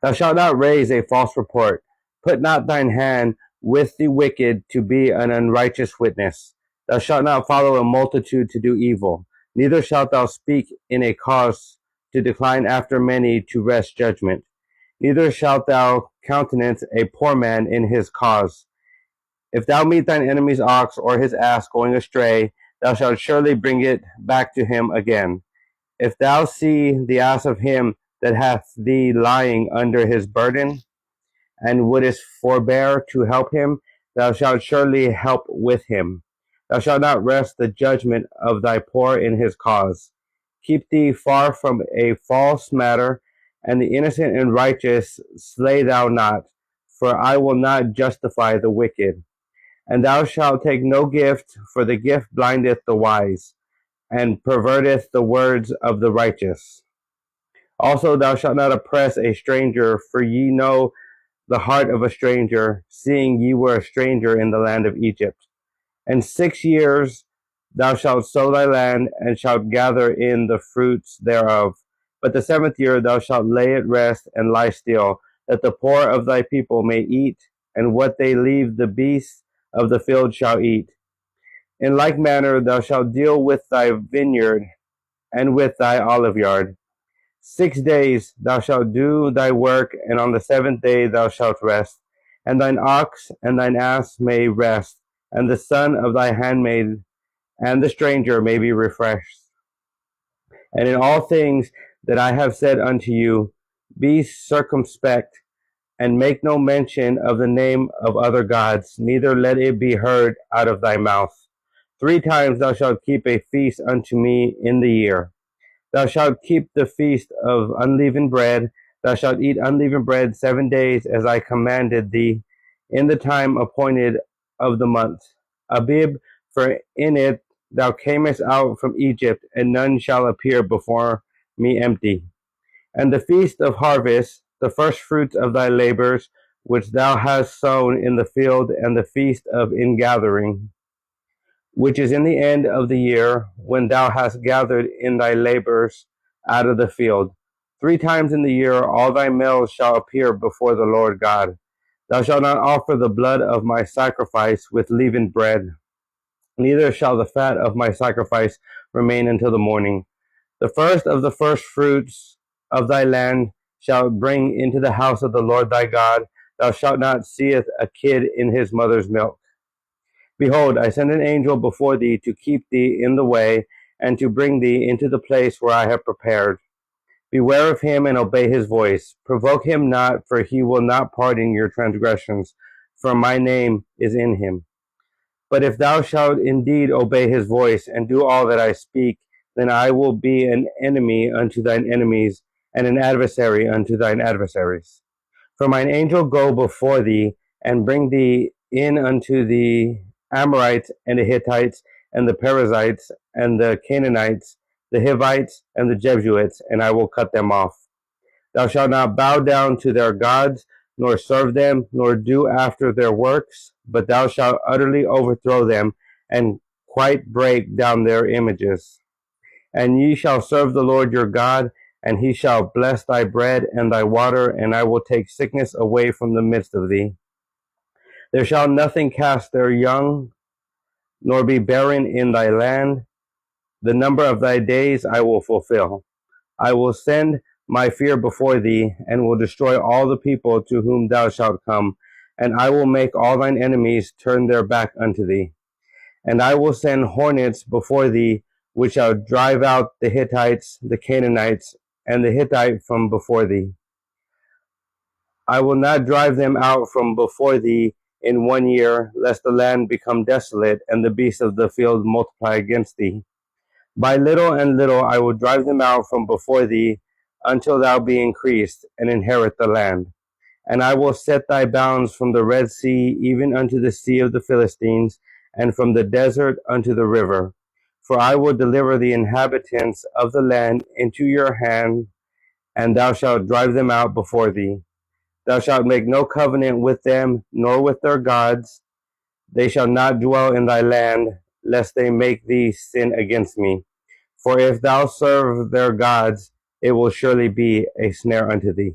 Thou shalt not raise a false report. Put not thine hand with the wicked to be an unrighteous witness. Thou shalt not follow a multitude to do evil. Neither shalt thou speak in a cause to decline after many to wrest judgment. Neither shalt thou countenance a poor man in his cause. If thou meet thine enemy's ox or his ass going astray, thou shalt surely bring it back to him again. If thou see the ass of him that hath thee lying under his burden, and wouldest forbear to help him, thou shalt surely help with him. Thou shalt not wrest the judgment of thy poor in his cause. Keep thee far from a false matter, and the innocent and righteous slay thou not, for I will not justify the wicked. And thou shalt take no gift, for the gift blindeth the wise, and perverteth the words of the righteous. Also thou shalt not oppress a stranger, for ye know the heart of a stranger, seeing ye were a stranger in the land of Egypt. And 6 years thou shalt sow thy land, and shalt gather in the fruits thereof. But the 7th year thou shalt lay at rest, and lie still, that the poor of thy people may eat, and what they leave the beasts of the field shall eat. In like manner thou shalt deal with thy vineyard, and with thy oliveyard. 6 days thou shalt do thy work, and on the 7th day thou shalt rest. And thine ox and thine ass may rest, and the son of thy handmaid and the stranger may be refreshed. And in all things that I have said unto you, be circumspect, and make no mention of the name of other gods, neither let it be heard out of thy mouth. 3 times thou shalt keep a feast unto me in the year. Thou shalt keep the feast of unleavened bread. Thou shalt eat unleavened bread 7 days, as I commanded thee, in the time appointed of the month. Abib, for in it thou camest out from Egypt, and none shall appear before me empty. And the feast of harvest, the first fruits of thy labors, which thou hast sown in the field, and the feast of ingathering, which is in the end of the year, when thou hast gathered in thy labors out of the field. 3 times in the year all thy males shall appear before the Lord God. Thou shalt not offer the blood of my sacrifice with leavened bread, neither shall the fat of my sacrifice remain until the morning. The first of the first fruits of thy land shalt bring into the house of the Lord thy God. Thou shalt not seeth a kid in his mother's milk. Behold, I send an angel before thee to keep thee in the way, and to bring thee into the place where I have prepared. Beware of him, and obey his voice. Provoke him not, for he will not pardon your transgressions, for my name is in him. But if thou shalt indeed obey his voice, and do all that I speak, then I will be an enemy unto thine enemies, and an adversary unto thine adversaries. For mine angel go before thee, and bring thee in unto the Amorites, and the Hittites, and the Perizzites, and the Canaanites, the Hivites, and the Jebusites, and I will cut them off. Thou shalt not bow down to their gods, nor serve them, nor do after their works, but thou shalt utterly overthrow them, and quite break down their images. And ye shall serve the Lord your God, and he shall bless thy bread and thy water, and I will take sickness away from the midst of thee. There shall nothing cast their young, nor be barren in thy land. The number of thy days I will fulfill. I will send my fear before thee, and will destroy all the people to whom thou shalt come, and I will make all thine enemies turn their back unto thee. And I will send hornets before thee, which shall drive out the Hittites, the Canaanites, and the Hittite from before thee. I will not drive them out from before thee in 1 year, lest the land become desolate, and the beasts of the field multiply against thee. By little and little I will drive them out from before thee, until thou be increased, and inherit the land. And I will set thy bounds from the Red Sea even unto the sea of the Philistines, and from the desert unto the river. For I will deliver the inhabitants of the land into your hand, and thou shalt drive them out before thee. Thou shalt make no covenant with them, nor with their gods. They shall not dwell in thy land, lest they make thee sin against me. For if thou serve their gods, it will surely be a snare unto thee.